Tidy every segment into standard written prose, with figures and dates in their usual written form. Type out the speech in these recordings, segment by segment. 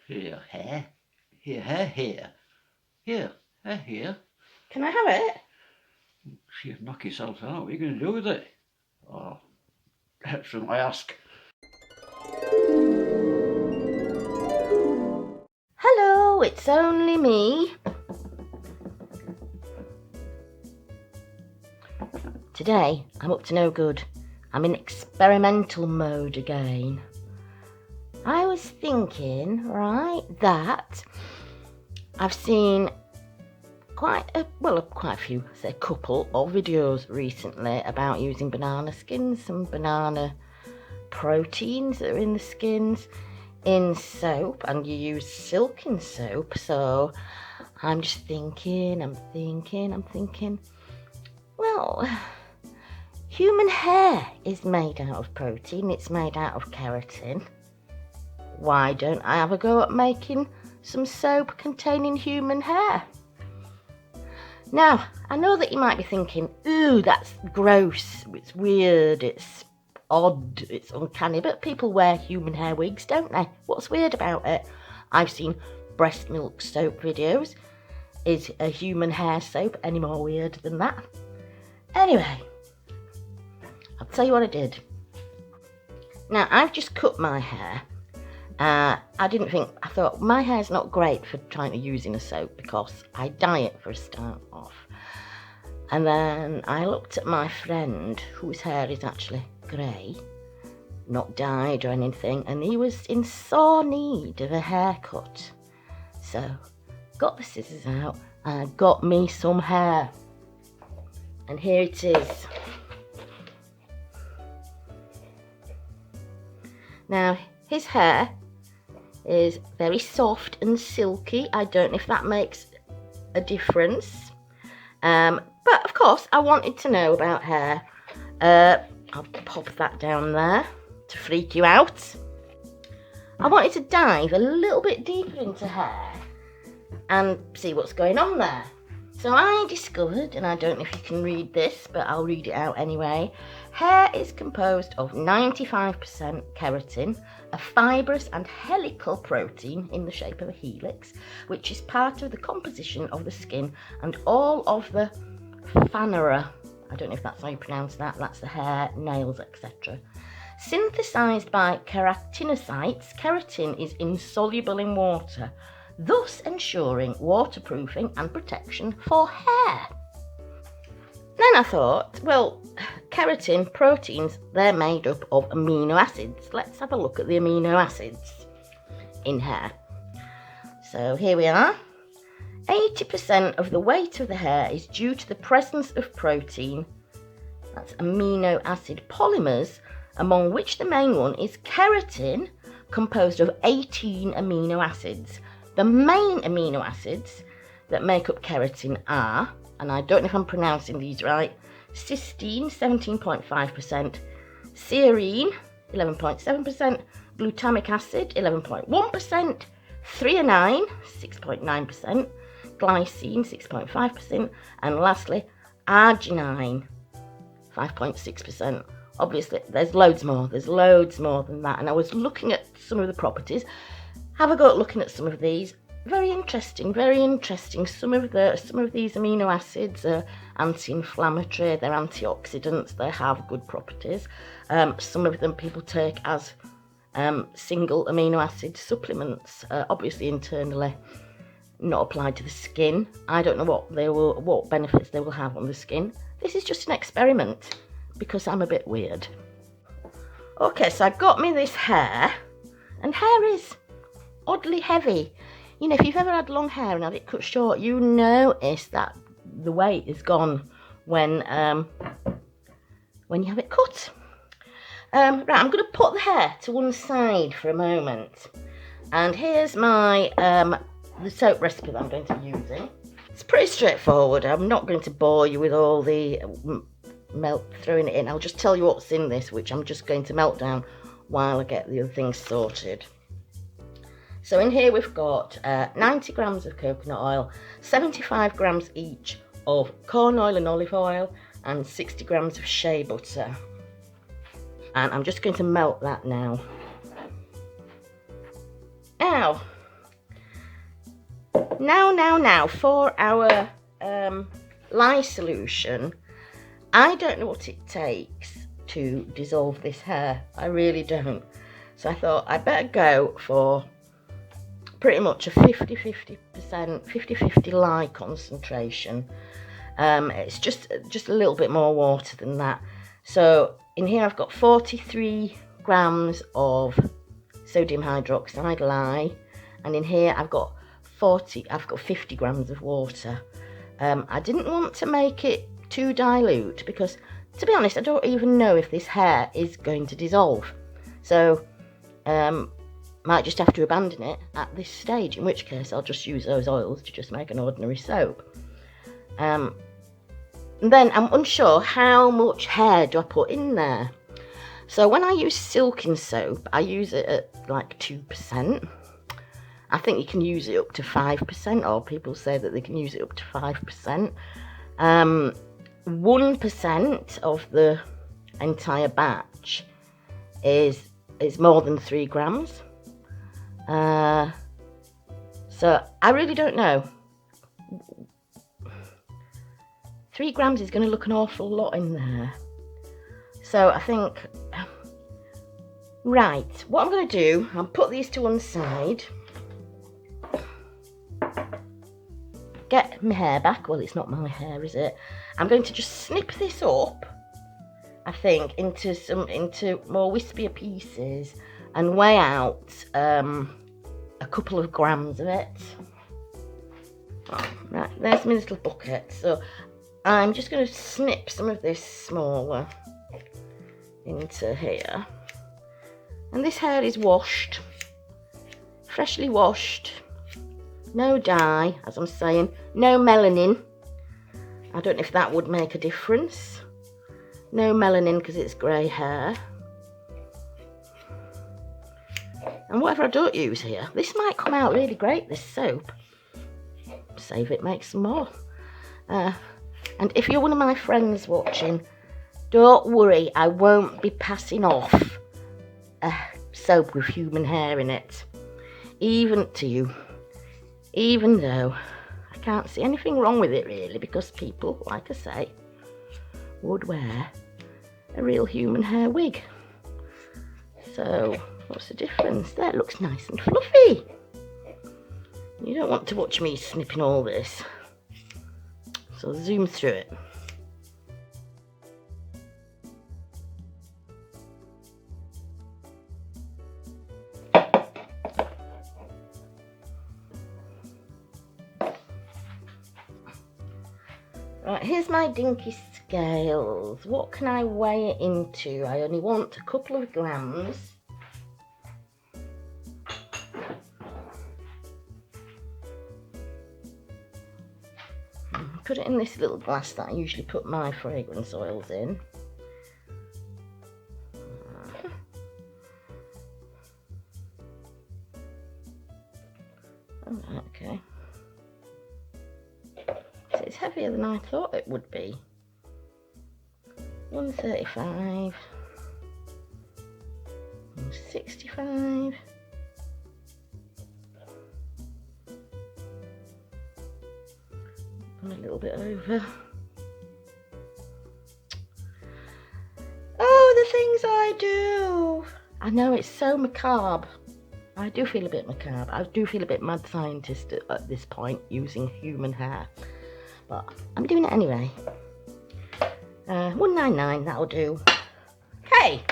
Here, hair. Here, hair, here. Here, hair, here. Can I have it? You knock yourself out. What are you going to do with it? Oh, shouldn't I ask? Hello, it's only me. Today, I'm up to no good. I'm in experimental mode again. I was thinking, right, that I've seen quite a few, say a couple of videos recently about using banana skins, some banana proteins that are in the skins in soap, and you use silk in soap. So I'm just thinking, well, human hair is made out of protein, it's made out of keratin. Why don't I have a go at making some soap containing human hair? Now, I know that you might be thinking, ooh, that's gross, it's weird, it's odd, it's uncanny, but people wear human hair wigs, don't they? What's weird about it? I've seen breast milk soap videos. Is a human hair soap any more weird than that? Anyway, I'll tell you what I did. Now, I've just cut my hair. I thought my hair's not great for trying to use in a soap because I dye it for a start off. And then I looked at my friend whose hair is actually grey, not dyed or anything, and he was in sore need of a haircut. So, got the scissors out and got me some hair. And here it is. Now, his hair is very soft and silky. I don't know if that makes a difference. But of course, I wanted to know about hair. I'll pop that down there to freak you out. I wanted to dive a little bit deeper into hair and see what's going on there. So I discovered, and I don't know if you can read this, but I'll read it out anyway. Hair is composed of 95% keratin, a fibrous and helical protein in the shape of a helix, which is part of the composition of the skin and all of the phaneroa. I don't know if that's how you pronounce that. That's the hair, nails, etc. Synthesized by keratinocytes, keratin is insoluble in water, thus ensuring waterproofing and protection for hair. Then I thought, well, keratin proteins, they're made up of amino acids. Let's have a look at the amino acids in hair. So here we are. 80% of the weight of the hair is due to the presence of protein, that's amino acid polymers, among which the main one is keratin, composed of 18 amino acids. The main amino acids that make up keratin are, and I don't know if I'm pronouncing these right, cysteine, 17.5%, serine, 11.7%, glutamic acid, 11.1%, threonine, 6.9%, glycine, 6.5%, and lastly, arginine, 5.6%. Obviously, there's loads more than that, and I was looking at some of the properties. Have a go at looking at some of these. Very interesting. Some of these amino acids are anti-inflammatory, they're antioxidants, they have good properties. Some of them people take as single amino acid supplements, obviously internally, not applied to the skin. I don't know what benefits they will have on the skin. This is just an experiment because I'm a bit weird. Okay, so I got me this hair, and hair is oddly heavy. You know, if you've ever had long hair and had it cut short, you notice that the weight is gone when you have it cut. Right, I'm going to put the hair to one side for a moment, and here's my the soap recipe that I'm going to be using. It's pretty straightforward. I'm not going to bore you with all the throwing it in. I'll just tell you what's in this, which I'm just going to melt down while I get the other things sorted. So in here we've got 90 grams of coconut oil, 75 grams each of corn oil and olive oil, and 60 grams of shea butter. And I'm just going to melt that now. Now, Now, for our lye solution, I don't know what it takes to dissolve this hair. I really don't. So I thought I'd better go for pretty much a 50-50%, 50-50 lye concentration. It's just a little bit more water than that. So in here I've got 43 grams of sodium hydroxide lye, and in here I've got 50 grams of water. I didn't want to make it too dilute because, to be honest, I don't even know if this hair is going to dissolve. So might just have to abandon it at this stage, in which case I'll just use those oils to just make an ordinary soap. And then I'm unsure how much hair do I put in there. So when I use silking soap, I use it at like 2%. I think you can use it up to 5%, or people say that they can use it up to 5%. 1% of the entire batch is more than 3 grams. So I really don't know. 3 grams is going to look an awful lot in there. So I think, right, what I'm going to do, I'll put these to one side. Get my hair back. Well, it's not my hair, is it? I'm going to just snip this up, I think, into more wispier pieces and weigh out a couple of grams of it. Right, there's my little bucket. So I'm just going to snip some of this smaller into here. And this hair is washed, freshly washed. No dye, as I'm saying, no melanin. I don't know if that would make a difference. No melanin because it's grey hair. And whatever I don't use here, this might come out really great, this soap. Save it, make some more. And if you're one of my friends watching, don't worry, I won't be passing off a soap with human hair in it. Even to you. Even though I can't see anything wrong with it really, because people, like I say, would wear a real human hair wig. So what's the difference? That looks nice and fluffy. You don't want to watch me snipping all this. So zoom through it. Right, here's my dinky scales. What can I weigh it into? I only want a couple of grams. Put it in this little glass that I usually put my fragrance oils in. Oh, okay. So it's heavier than I thought it would be. 135, 165. A little bit over. Oh, the things I do. I know it's so macabre. I do feel a bit macabre. I do feel a bit mad scientist at this point, using human hair. But I'm doing it anyway. 199, that'll do. Okay.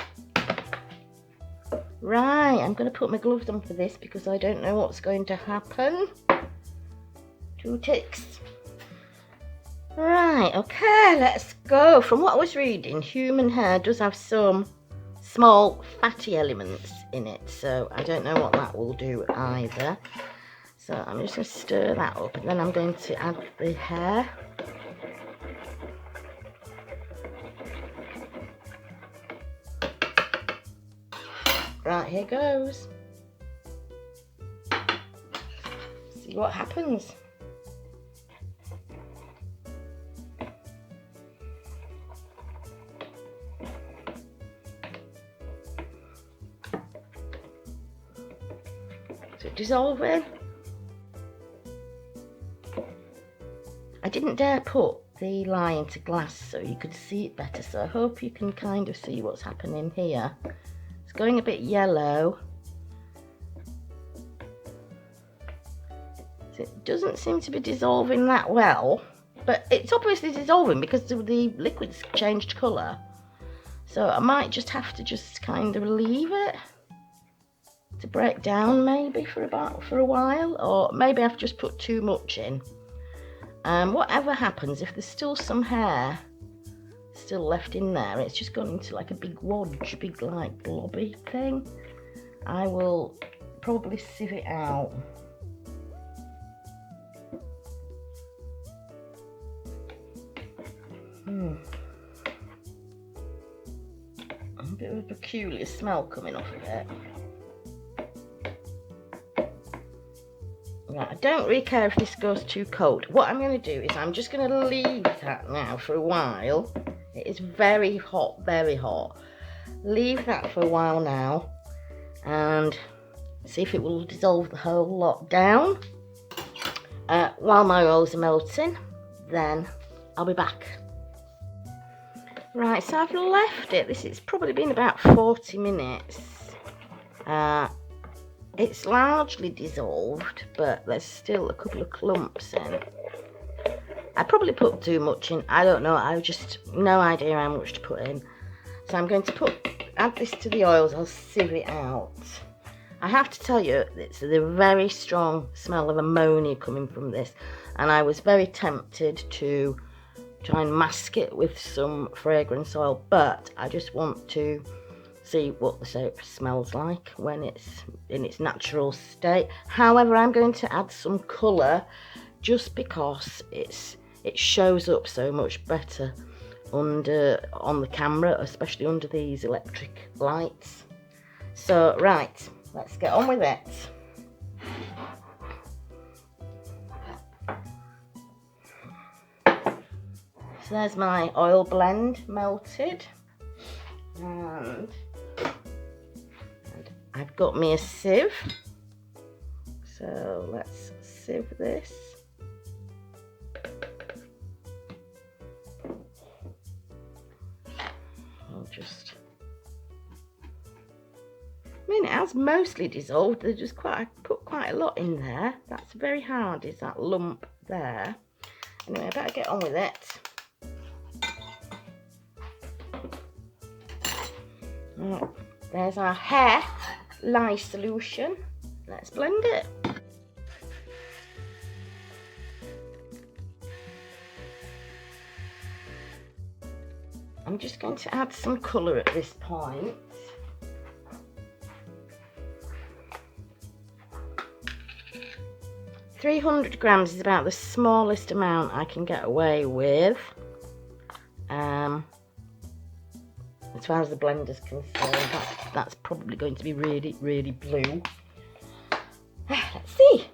Right, I'm going to put my gloves on for this because I don't know what's going to happen. 2 ticks. Right, okay, let's go. From what I was reading, human hair does have some small fatty elements in it, so I don't know what that will do either. So I'm just going to stir that up, and then I'm going to add the hair. Right, here goes. See what happens. Is it dissolving? didn't dare put the lye into glass so you could see it better, so I hope you can kind of see what's happening here. It's going a bit yellow. So it doesn't seem to be dissolving that well, but it's obviously dissolving because the liquid's changed colour. So I might just have to kind of leave it to break down maybe for a while, or maybe I've just put too much in. Whatever happens, if there's still some hair still left in there, it's just gone into like a big wodge, a big like blobby thing, I will probably sieve it out. A bit of a peculiar smell coming off of it. Right, I don't really care if this goes too cold. What I'm going to do is I'm just going to leave that now for a while. It is very hot, very hot. Leave that for a while now and see if it will dissolve the whole lot down. While my oils are melting, then I'll be back. Right, so I've left it. It's probably been about 40 minutes. It's largely dissolved, but there's still a couple of clumps in. I probably put too much in. I don't know. I just no idea how much to put in. So I'm going to add this to the oils. I'll sieve it out. I have to tell you, it's the very strong smell of ammonia coming from this, and I was very tempted to try and mask it with some fragrance oil, but I just want to see what the soap smells like when it's in its natural state. However, I'm going to add some colour just because it shows up so much better on the camera, especially under these electric lights. So right, let's get on with it. So there's my oil blend melted, and I've got me a sieve, so let's sieve this. It has mostly dissolved. There's just I put quite a lot in there. That's very hard, is that lump there. Anyway, I better get on with it. Right, there's our hair lye solution. Let's blend it. I'm just going to add some colour at this point. £300 grams is about the smallest amount I can get away with, as far as the blender's concerned. That's probably going to be really, really blue. Let's see.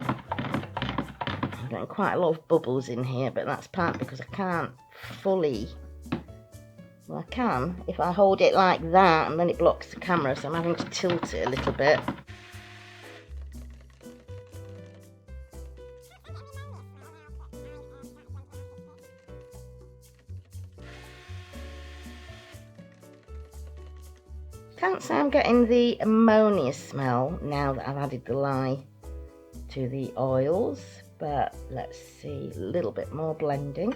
I'm getting quite a lot of bubbles in here, but that's partly because I can't fully, well, I can if I hold it like that, and then it blocks the camera, so I'm having to tilt it a little bit. Can't say I'm getting the ammonia smell now that I've added the lye to the oils, but let's see, a little bit more blending.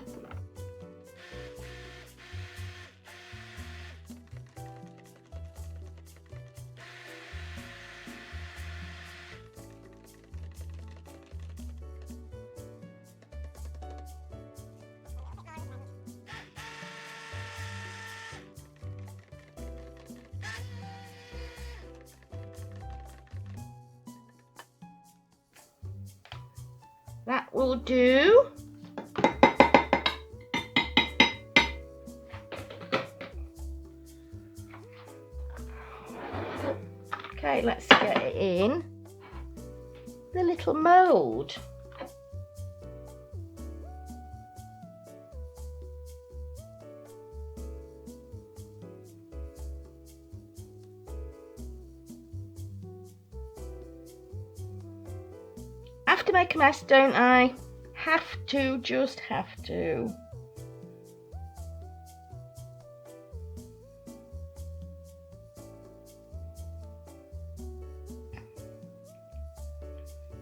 That will do. Okay, let's get it in the little mould. have to make a mess, don't I? Have to, just have to.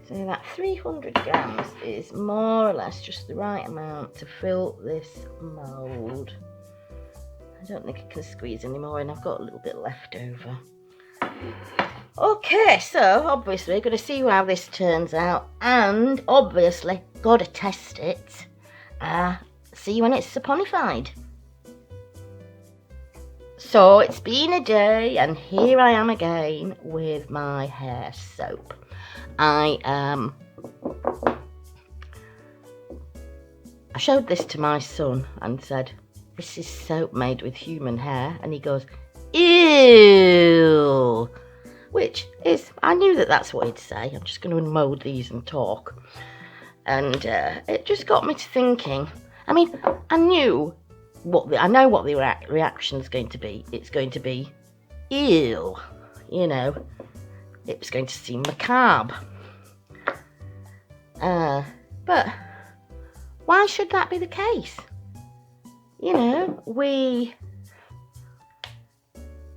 So that 300 grams is more or less just the right amount to fill this mould. I don't think I can squeeze any more in, I've got a little bit left over. Okay, so obviously going to see how this turns out, and obviously got to test it. See when it's saponified. So it's been a day, and here I am again with my hair soap. I showed this to my son and said, "This is soap made with human hair," and he goes, "Ew," which is, I knew that that's what he'd say. I'm just going to unmold these and talk, and it just got me to thinking. I mean, I know what the reaction's going to be. It's going to be, ew, you know. It's going to seem macabre. But why should that be the case? You know,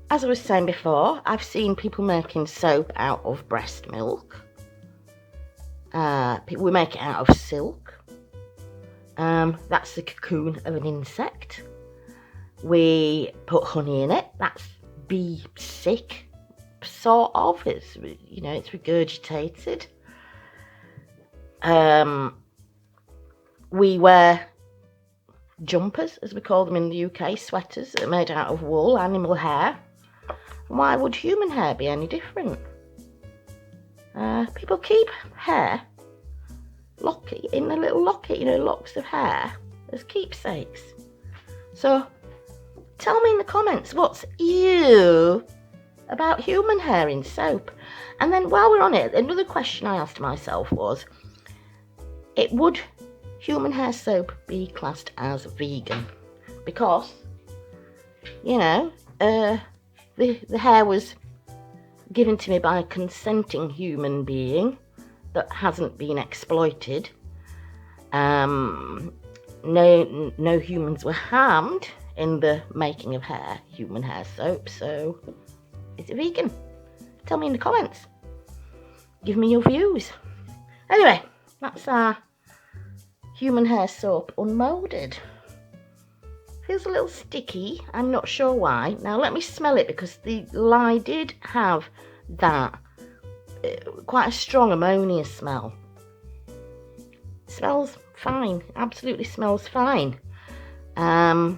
as I was saying before, I've seen people making soap out of breast milk. We make it out of silk. That's the cocoon of an insect. We put honey in it. That's bee sick. Sort of, it's, you know, it's regurgitated. We wear jumpers, as we call them in the UK, sweaters that are made out of wool, animal hair. Why would human hair be any different? People keep hair in a little locket, you know, locks of hair as keepsakes. So tell me in the comments what's ew about human hair in soap. And then while we're on it, another question I asked myself was, would human hair soap be classed as vegan? Because, you know, the hair was given to me by a consenting human being that hasn't been exploited. No humans were harmed in the making of human hair soap, so is it vegan? Tell me in the comments. Give me your views. Anyway, that's our human hair soap unmolded. Feels a little sticky. I'm not sure why. Now let me smell it, because the lye did have that quite a strong ammonia smell. Smells fine. Absolutely smells fine. I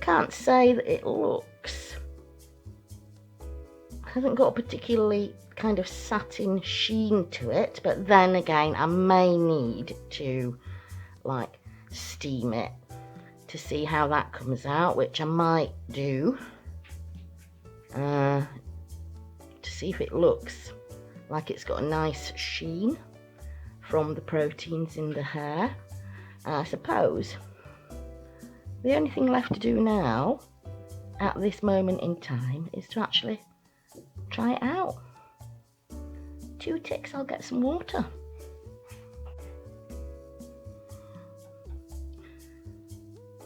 can't say that it hasn't got a particularly kind of satin sheen to it, but then again I may need to like steam it to see how that comes out, which I might do, to see if it looks like it's got a nice sheen from the proteins in the hair. I suppose the only thing left to do now at this moment in time is to actually try it out. 2 ticks, I'll get some water.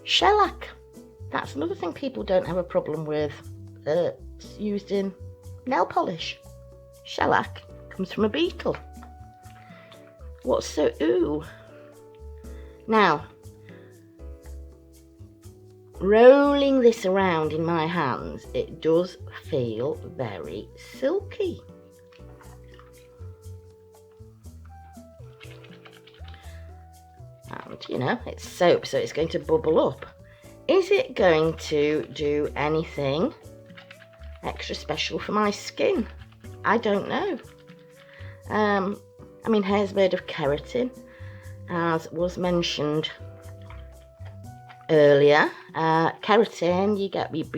Shellac. That's another thing people don't have a problem with. It's used in nail polish. Shellac comes from a beetle. What's so ooh? Now, rolling this around in my hands, it does feel very silky. And you know, it's soap, so it's going to bubble up. Is it going to do anything extra special for my skin? I don't know. I mean, hair's made of keratin, as was mentioned earlier. Keratin, you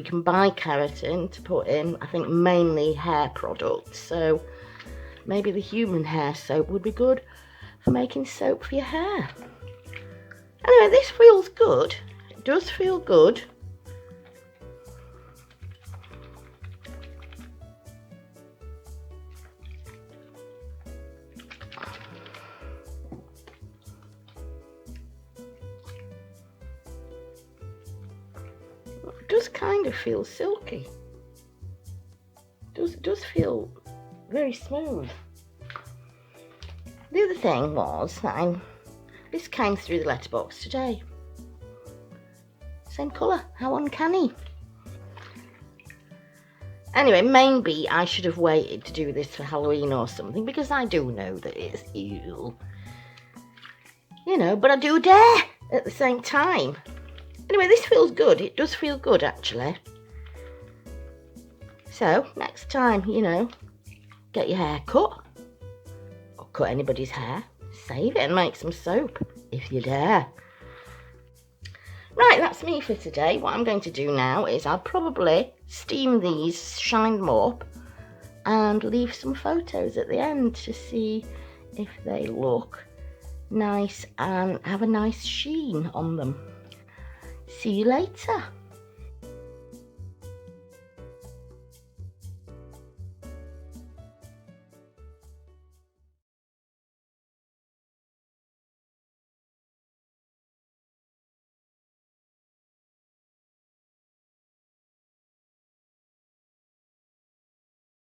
can buy keratin to put in, I think, mainly hair products. So maybe the human hair soap would be good for making soap for your hair. Anyway, this feels good. It does feel good. It does kind of feel silky. It does feel very smooth. The other thing was that this came through the letterbox today. Same colour, how uncanny. Anyway, maybe I should have waited to do this for Halloween or something, because I do know that it's evil. You know, but I do dare at the same time. Anyway, this feels good. It does feel good, actually. So, next time, you know, get your hair cut. Or cut anybody's hair. Save it and make some soap, if you dare. Right, that's me for today. What I'm going to do now is I'll probably steam these, shine them up, and leave some photos at the end to see if they look nice and have a nice sheen on them. See you later.